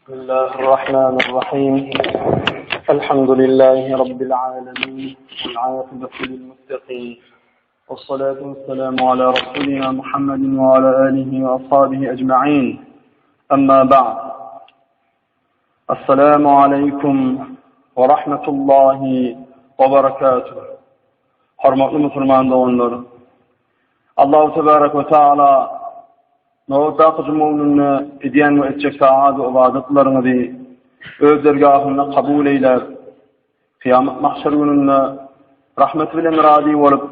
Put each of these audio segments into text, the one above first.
بسم الله الرحمن الرحيم الحمد لله رب العالمين والعاقبة للمتقين والصلاة والسلام على رسولنا محمد وعلى آله وأصحابه أجمعين أما بعد السلام عليكم ورحمة الله وبركاته Hormatly Müslüman doğanlar Allah Tebarek ve Teala Navata kızımınla ediyen ve edecek saadı ibadetlerini de öz dergahına kabul eyler. Kıyamet mahşer gününde rahmet ve radi olup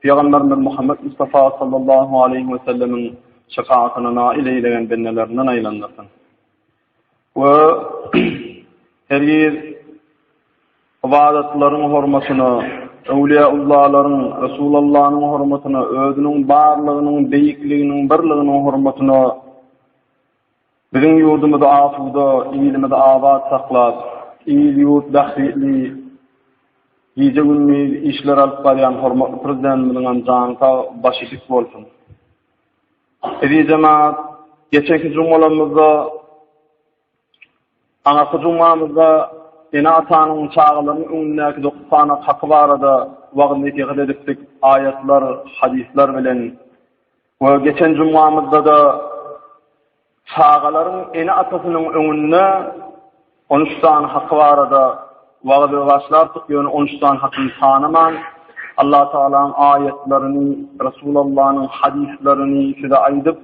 Peygamberimiz Muhammed Mustafa sallallahu aleyhi ve sellemin şefaatine nail eyleyen bennelerinden aylanlasın. Ve her yer ibadetlerin hurmatına, Evliyaullah'ların, Resulullah'ın hurmatına, özünün barlığının, beyikliğinin, birliğinin hurmatına, bizim yurdumuzu afuda, iyilimizi abad saklap, iyil yurt dahili, gece günlüğü işler alıp barayan hurmatlı Prezidentimizin canına başıdık olsun. Edi cemaat, geçenki cumhurlarımızda, anakı cumhurlarımızda, Ene atanın çağlarının önündeki 9 tane hakkı var da vaqtındaki ediptik ayetler, hadisler bilen ve geçen cumamızda da çağların ene atasının önünde 13 tane hakkı var da vaqtı başlar tıkıyor 13 tane hakkını tanıman Allah Teala'nın ayetlerini, Resulullah'ın hadislerini size aydıp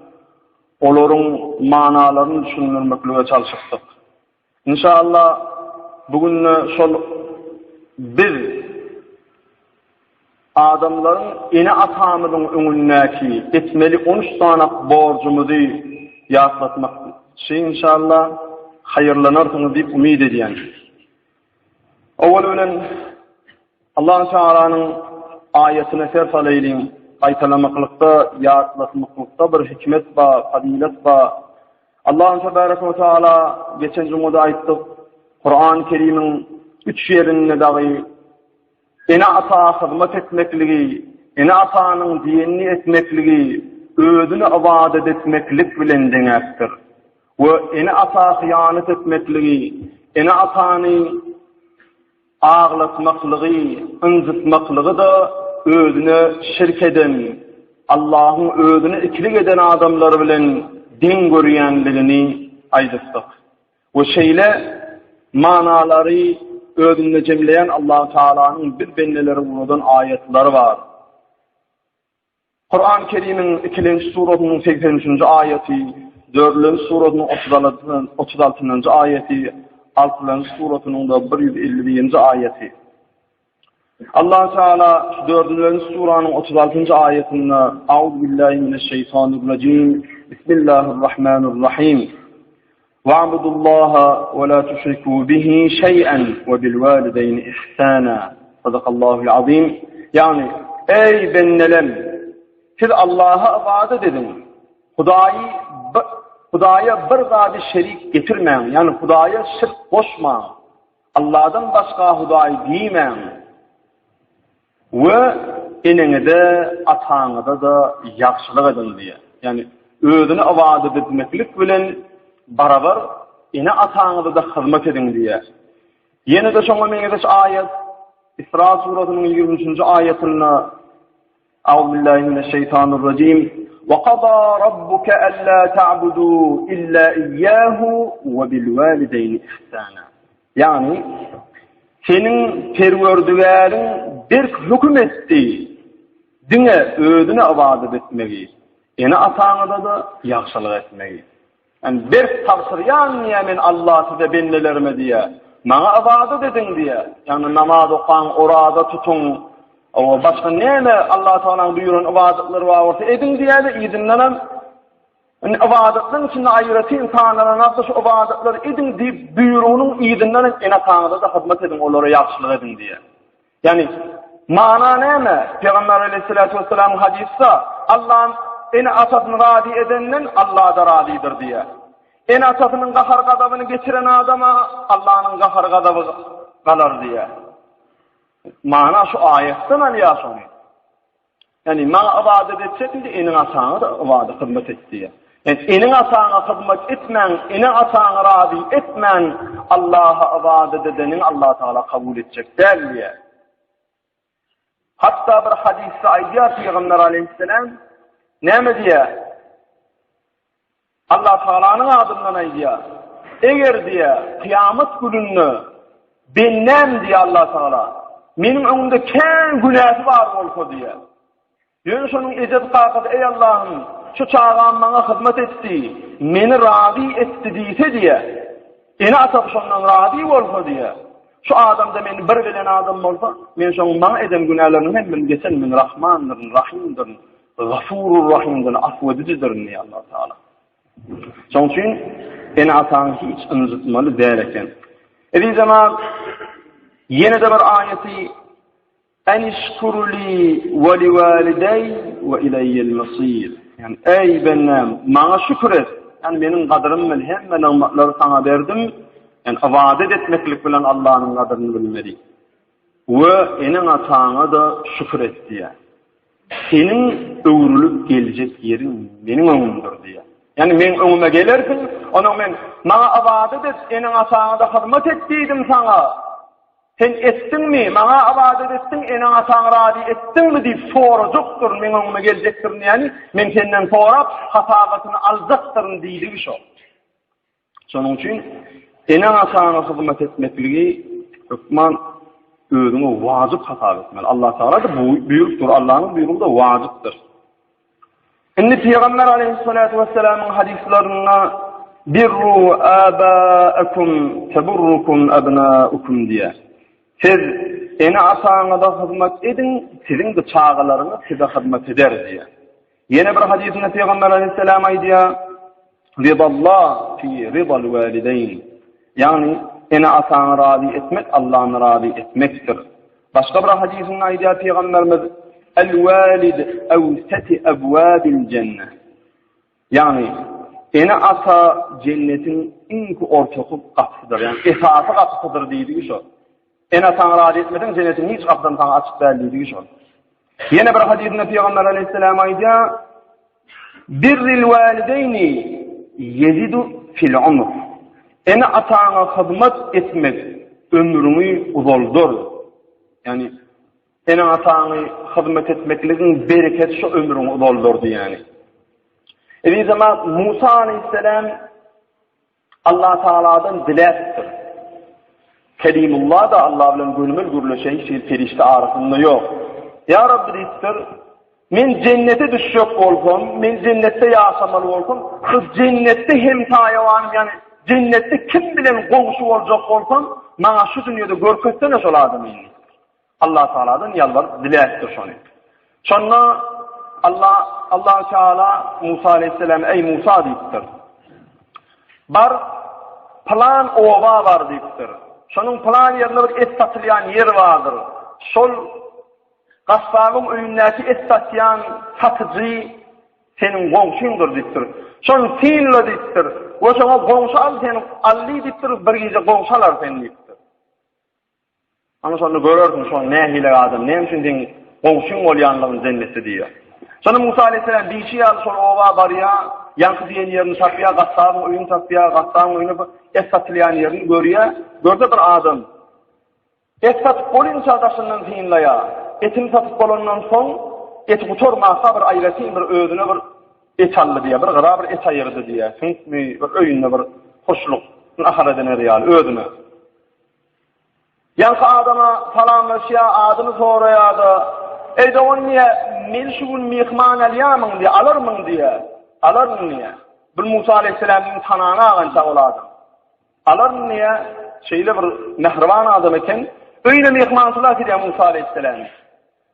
onların manalarını düşünmekle çalıştık. İnşallah bugün şol bir adamların ene atamızın önündeki etmeli 13 tane borcumuzu yaslatmak için inşallah hayırlanırsınız deyip ümid ediyen. Evvelen Allah Teala'nın ayetine serfal eyleyin. Aytalamaklıkta, yaslatmaklıkta bir hikmet var, fadilet var. Allah Teala geçen cumada ayttık. Kur'an-ı Kerim'in 3 yerinde dahi ene ata hizmet etmekligi, ene atanın dinini etmekligi, özünü ibadet etmeklik bilen denektir. Ve ene ata hıyanet etmekligi, ene atanı ağlatmakligi, incitmakligi da özünü şirk eden, Allah'ın özünü ikilik eden adamlar bilen din görüyenliğini aydıktık. Ve şeyle manaları özünde cemleyen Allah Teala'nın bir benneleri bulunan ayetleri var. Kur'an-ı Kerim'in 2. suretunun 83. ayeti, 4. suretunun 36. ayeti, 6. suretunun da 151. ayeti. Allah Teala 4. suranın 36. ayetinde Euzubillahimineşşeytanirracim Bismillahirrahmanirrahim وَاعْبُدُوا اللّٰهَ وَلَا تُشْرِكُوا بِهِ شَيْئًا وَبِالْوَالِدَيْنِ إِحْسَانًا Sadakallahu azim. Yani ey bennelem siz Allah'a ibadet edin. Hudaya bir gadi şerik getirmeyin. Yani Hudaya şirk koşmayın. Allah'dan başka Hudayı diymeyin. Ve eninize, atanıza da yaxşılık edin diye. Yani özünü ibadet etmeklik bilen barabar ene atanıza da hizmet edin diye. Yine de şoňa meňzeş ayet İsra suresynyň 23. ayetinde Euzubillahimineşşeytanirracim ve qada rabbuka alla ta'budu illa iyyahu ve bil valideyni ihsana. Yani senin perwerdigarin bir hüküm etdi. Dine özüne ibadet etmegi. Ene atanıza da yaxşılık etmegi. Yani bir tavsiyan yemin Allah size bennelerime diye. Bana ibadet edin diye. Yani namaz okan, orada tutun. O başka neyme Allah Teala'nın buyuran ibadetleri var. Edin diye de idinlenen. Yani ibadetlerin içinde ayrıtı insanlara nasıl şu ibadetleri edin deyip buyruğunun idinlenen ene tanrıda da hizmet edin, onlara yaxşılık edin diye. Yani mana neyme? Peygamber aleyhissalatu vesselam'ın hadisi Allah'ın ene atasını radi edenin Allah da radidir diye. Ene atasının kahar gadabını geçiren adama Allah'ın kahar gadabı kalır diye. Mana şu ayetten alıyasın. Yani ma ibadet etsek de ene atasına da ibadet hizmet et diye. Yani enin atağına hizmet etmen, enin atağına razı etmen, Allah'a ibadet edenin Allah Teala kabul edecek der diye. Hatta bir hadiste aydiya Peygamber Aleyhisselam ne diye? Allah Teala'nın adından aydiya. Eğer diye kıyamet gününü bennem diye Allah Teala benim önümde kän günahı var olsa diye. Yani şunun ecet kalkıp ey Allah'ım şu çağağım bana hizmet etti, beni razı etti diyse diye, eni atıp şundan razı olsa diye, şu adam da beni bir bilen adam olsa, ben şunun bana eden günahlarının hem geçen min Rahmandır, Rahimdir, Gafurur Rahimdir, affedicidir diye Allah Teala. Şunun için eni atan hiç ınzıtmalı değerken. Bir zaman yine de bir ayeti enişkuruli ve livalidey ve ilayyel masir. Yani ey benim bana şükret. Yani benim kadrım ben hem nimetleri sana verdim. Yani ibadet etmeklik bilen Allah'ın kadrını bilmeli. Ve enin atağına da şükret diye. Senin öğrülüp gelecek yerin benim önümdür diye. Yani ben önüme gelirken ona ben bana ibadet et, enin atağına da hizmet ettiydim sana. Sen ettin mi? Bana ibadet ettin, enin atağına razı ettin mi deyip soracakdır, men önüme gelecektir. Yani men senden sorap hatabasını alacaktır deydi bir şey. Şunun için enin atağına hizmet etmekligi hükman özüne vacip hata etmeli. Allah Teala da buyuruktur. Allah'ın buyruğu da vaciptir. Şimdi Peygamber Aleyhisselatü Vesselam'ın hadislerine birru âbâekum teburrukum ebnâukum diye. Siz eni atağına da hizmet edin, sizin de çağalarınız size hizmet eder diye. Yine bir hadisinde Peygamber Aleyhisselam aydiya ridallah fi ridal valideyn. Yani eni atağına razı etmek Allah'ın razı etmektir. Başka bir hadisinde aydiya Peygamberimiz el-valid evseti ebvabil cennet. Yani eni ata cennetin ilk ortakı kapısıdır. Yani esası kapısıdır deydiği şu. Eni atağına razı etmeden cennetin hiç kapıdan sana açık değerliydiği şu. Yine bir hadisinde Peygamber Aleyhisselam aydiya birril valideyni yezidu fil umr. Eni atağına hizmet etmek ömrünü uzoldur. Yani eni atağına hizmet etmeklerin bereketi şu ömrünü uzoldurdu yani. Bir zaman Musa Aleyhisselam Allah Teala'dan dilettir. Kelimullah da Allah bilen gönül gürleşen ferişte arasında yok. Ya Rabbi deyiptir, men cennete düşecek olsam, men cennette yaşamalı olsam, şu cennette hem tayavanım yani cennette kim bilen komşu olacak olsam, bana şu dünyada görketsene şol adamı. Allah Teala'dan yalvar dilettir şunu. Sonra Allah Teala Musa Aleyhisselam ey Musa deyiptir. Bar plan ova var deyiptir. Şunun plan yerine bir et satılayan yer vardır. Şol kasabın önündeki et satayan satıcı senin komşundur deyiptir. Şun seninle deyiptir. O sana komşu al senin allı deyiptir. Bir gece komşu alar senin deyiptir. Ama sonra görürsün şu ne hile adam. Ne için senin komşun olayanların cenneti diyor. Sonra Musa Aleyhisselam bir şey aldı sonra ova barıya. Yankı diyen yerini satıyor, kasabın oyunu satıyor, kasabın oyunu et satılayan yerini görüyor. Gördü bir adam. Et satıp olun çağdaşından teyinlaya. Etini satıp olundan son, eti kuturmasa bir ayretiyim bir özüne bir et aldı diye, bir gıra bir et ayırdı diye. Çünkü bir öyünle bir hoşluk, ahar edene riyal, özüne. Yankı adama salamlaşıyor, adını soruyor da, ey de on niye, men şugun mihman aliyamın diye, alır mın diye. Alır mı niye? Bir Musa Aleyhisselam'ın tanağına ağanca oladı. Alır mı niye? Şeyle bir mehriban adam eken, öyle mihmansılar ki diye Musa Aleyhisselam.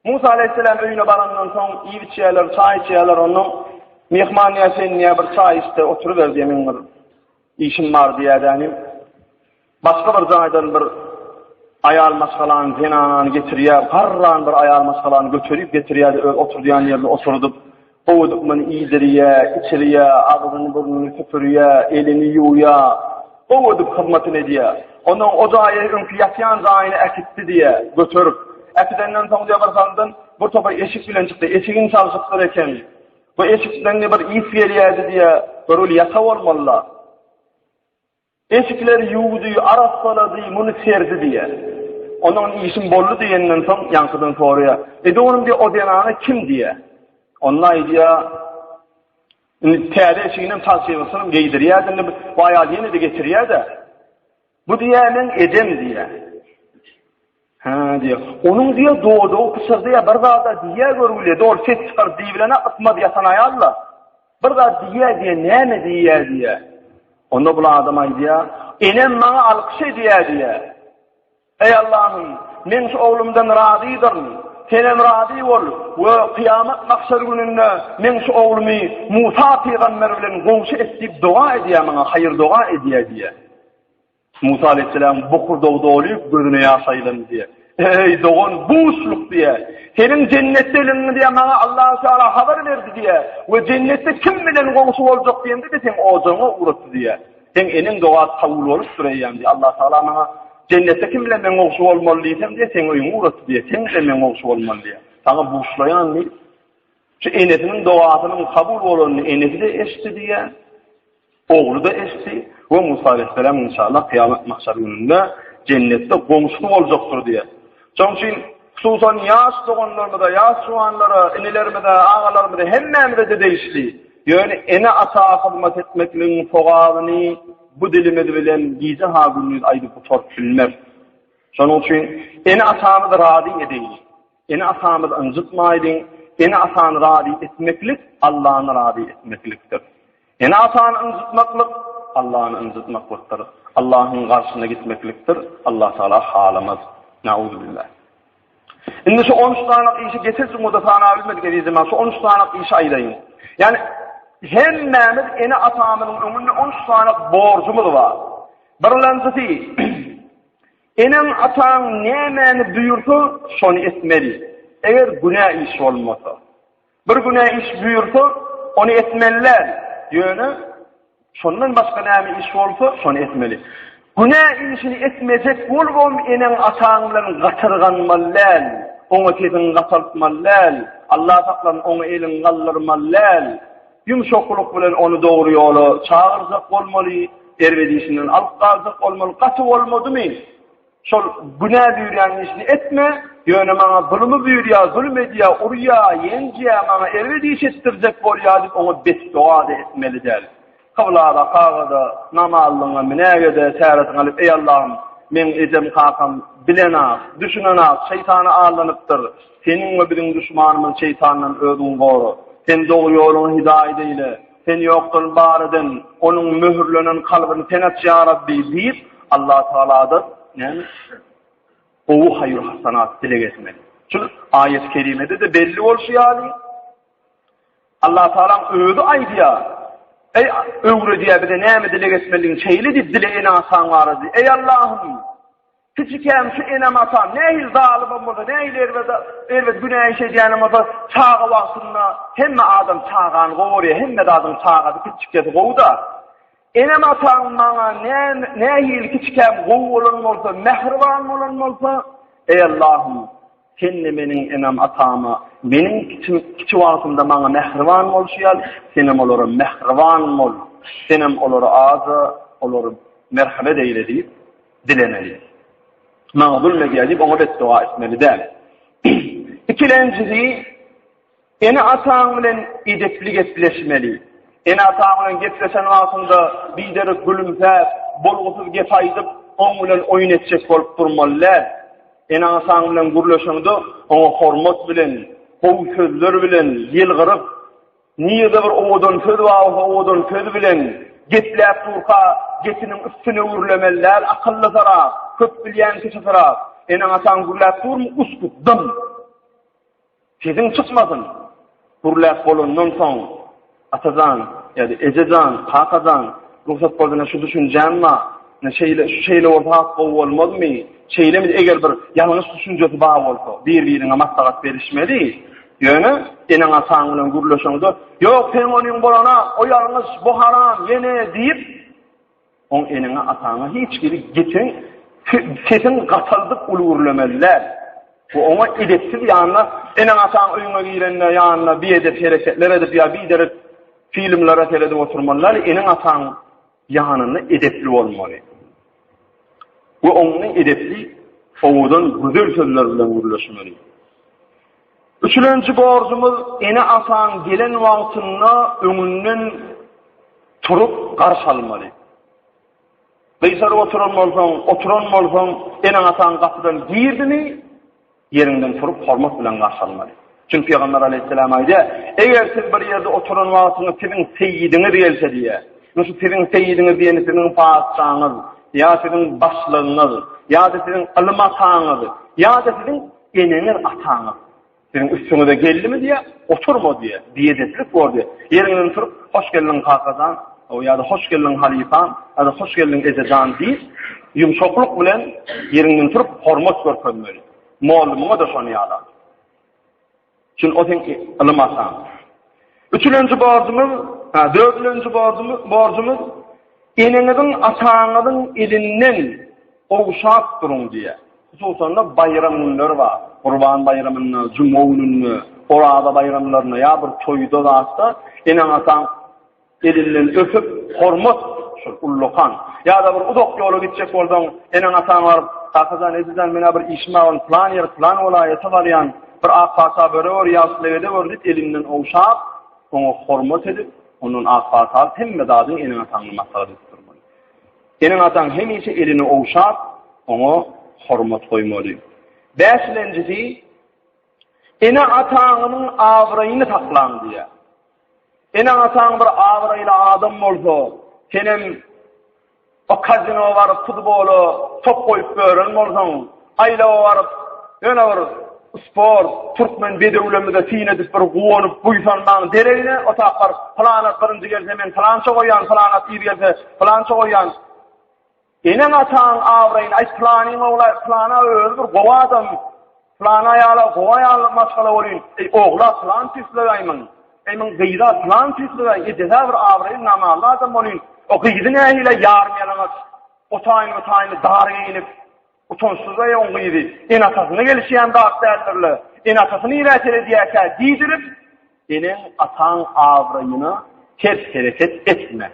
Musa Aleyhisselam öyle barandan son iyi içiyorlar, çay içiyorlar onun. Mihman niye sen niye bir çay işte oturuver diye benim bir işim var diye yani. Başka bir zaydan bir ayal maskalan, zinanı getiriyor, karran bir ayal maskalanı götürüp getiriyor, oturduğun yerde oturdup. Oğudukmanı iydiriye, içiriye, ağzını burnunu süpürüye, elini yuya, oğuduk hizmetini ediye. Onun o zayı önkiyatyan zayını ekitti diye götürüp, ekidenden sonra diye barsandın, bu topa eşik bilen çıktı, eşiğin çalışıkları eken, bu eşikten bir is geliyedi diye, görül yasa olmalı. Eşikleri yuğdu, arasladı, bunu serdi diye. Onun işin bollu diyenden son yankıdan soruya. Onun diye o denanı kim diye. Onlar diye tiyade eşiğinin tasviyasını giydiriyor. Bu ayalini de getiriyor da. Bu diye ben edem diye. Diye. Onun diye doğduğu kısır diye bir daha da diye görülüyor. Doğru ses çıkar diyebilene atma diye sana ayarla. Bir daha diye ne diye. Onda bu adama diye. Enem bana alkışı diye. Ey Allah'ım, men şu oğlumdan razıydım. Senem razı ol. Ve kıyamet mahşer gününde men şu oğlumu Musa peygamber bilen komşu etip dua ediyor bana, hayır dua ediyor diye. Musa aleyhisselam bukur doğdu olup gözüne yaşayalım diye. Ey doğun bu usluk diye. Senin cennette elini diye bana Allah-u Teala haber verdi diye. Ve cennette kim bilen komşu olacak diye de sen oğuzuna uğrattı diye. Sen enin dua tavul olup süreyim diye. Allah Teala bana cennette kim bilen ben olsa olmalıysam diye sen oyunu uğrattı diye. Sen bilen ben olsa olmalı diye. Sana buğuşlayan ne? Şu enesinin duasının kabul olanını enesi de eşti diye. Oğlu da eşti. Ve Musa Aleyhisselam inşallah kıyamet mahşer gününde cennette komşu olacaktır diye. Çünkü hususan yaş doğanlarımda, yaş soğanları, enelerimize, ağalarımıza hemmemize de değişti. Yani ene ata hizmet etmekliğin foğağını bu dilimede bilen giyce hagünlüğü aydı bu tork bilmez. Şunun için ene atamızı radi edeyin. Ene atamızı incitmaydın. Ene atanı radi etmeklik Allah'ını radi etmekliktir. Ene atanı incitmaklık Allah'ını incitmaklıktır. Allah'ın karşısına gitmekliktir. Allah Teala halamaz. Nauzubillah. Şimdi şu 13 tane işi getirsin o da sana bilmedik dediği zaman şu 13 tane işi ayırayım. Yani hemmemiz ene atamının önünde 13 tane borcumuz var. Birincisi enem atan nemeni buyursa şunu etmeli. Eğer günah iş olmasa. Bir günah iş buyursa onu etmeliler. Yani şundan başka nemi iş olsa şunu etmeli. Günah işini etmeyecek olmam enem atanların katırganmallar. Onu kesin katırtmallar. Allah saklan onu elin kaldırmallar. Yumuşakluk bilen onu doğru yolu çağıracak olmalı. Ervedişinden alıp kalacak olmalı. Katı olmadı mı? Şol günah büyüyen işini etme. Yönü bana zulmü büyüyor, zulmediyor, uruya, yenciye bana ervediş ettirecek bol yazıp onu beddua da etmelidir. Kıvlada, kağıda, namallığına, minegede, seyretin alıp, ey Allah'ım, men edem kakam bilenak, düşünenak, şeytana ağlanıptır. Senin ve bizim düşmanımın şeytanla ödün koru. Sen doğru yolun hidayet eyle. Sen yoktur barıdın, onun mühürlenen kalbini tenet ya Rabbi deyip, Allah Teala'dır. Yani, o hayır hasanat dile geçmeli. Çünkü ayet-i kerimede de belli olsun yani. Allah Teala'nın öğüdü aydı ya. Ey öğrü diye bir de neyme dile geçmeliyim? Şeyli dip dile ene asan vardı. Ey Allah'ım! Küçükken şu enem asan, neyil zalimim burada, neyil elbet günah işe diyenim orada çağı vaktında hemme adam çağağını kovuruyor, hemme de adam çağağını küçükken kovuda. Enem atan bana neyil küçükken kovulan olsa, mehrivan olan olsa, ey Allah'ım! Sen de benim enem atama, benim küçük vaktımda bana mehrivan oluşuyal, senem olur mehrivan ol, senem olur ağzı, olur merhamet eyle deyip dilemeli. Mağdul megiyacip ona beddua etmeli değil. İkilencisi, eni atağın bilen edepli getleşmeli. Eni atağın bilen getleşen vaktında bideri gülümser, bolgusuz gefaydıp, onun bilen oyun edecek olup durmalılar. Eni atağın bilen gürleşende, ona hormat bilen, hoğu sözler bilen, yılgırıp, niye de bir oğudun söz var, oğudun söz bilen, getlep durka, getinin üstüne uğurlemeller, akıllı taraf, köp bilyen kişi taraf. Eni atağın gürlep durmu, uskut, dım. Sizin çıkmadın. Gürlep bolundan son, atazan, yani ecezan, kakazan, ruhsat bolduğuna şu düşüncen ma, şu şeyle ortak boğu olmaz mı? Şeyle mi eğer bir yanlış düşüncesi bağ olsa, birbirine maslahat verişmeli. Yani enen atağının gürleşende, yok sen onun bolana, o yanlış, bu haram, yine deyip, on enine atağına hiç biri geçin, sesin katıldık ulurlemeliler. Bu ona edepsiz yanına, enen atağın oyuna girenler yanına bir edep hareketler edip ya bir edep filmlere telede oturmalar, enin atan yanını edepli olmalı. Bu onun edepli, oğudan güzel sözlerle vuruluşmalı. Üçüncü borcumuz, eni atan gelen vaktında önünden turup karşı almalı. Beysarı oturan olsan, eni atan kapıdan girdi mi, yerinden turup hormat bilen karşı almalı. Çünkü Peygamber Aleyhisselam ayda, eğer siz bir yerde oturan vaktında sizin seyyidini diyelse diye, nasıl sizin seyyidini diyeni sizin padişahınız, ya sizin başlığınız, ya da sizin alım atağınız, ya da sizin eniniz atağınız. Sizin üstünüze geldi mi diye, oturma diye, diyeceklik var diye. Yerinden turup, hoş geldin kakazan, ya da hoş geldin halifan, ya da hoş geldin ezedan değil, yumuşakluk bilen yerinden turup hormat görünmeli. Muallımına da şunu yağlar. Çünkü o sen alımazsan. Üçüncü dördüncü borcumuz, eninizin atağınızın elinden oğuşak durun diye. Hususunda bayramlar var. Kurban bayramını, Cumhur'unu, orada bayramlarını ya bir toyda da hasta, enin atan elinden öpüp hormat ullukan. Ya da bir uzak yolu gidecek oradan enin atan var, kakazan eziden bana bir işime var, plan olayeti var yani. Bir akfasa böyle var, yaslevede var, elinden oğuşak, onu hormat edip, onun akfasa temmedadın enin atanını masada tutturmalı. Enin atan hem ise elini oğuşak, onu hormat koymalı. Beşincisi, eni atağının avrayını taklan diye. Eni atağın bir avrayla adam olsa, senin o kazino var, futbolu, top koyup görün olsan, ayla var, öyle var, spor, Türkmen bedevlemide sinedip bir guvanup buysandan dereyine, o taklar, falanat birinci gelse men falança koyan, falanat iyi gelse falança koyan. Enin atağın avrayını, ay plana öldür, gova adam, plana yala, gova yala maskala olayın, oğla plan pisleğayman, eyman gıyda plan pisleğay, ceza bir avrayını namalı adam olayın, o gıydın ehiyle yarmayalanız, otayını darıya inip, utonsuzda ya on gıydı, en atasını gelişiyen dağıt değerlerle, en atasını iletele diyeke giydirip, enin atağın avrayını ters hareket etme.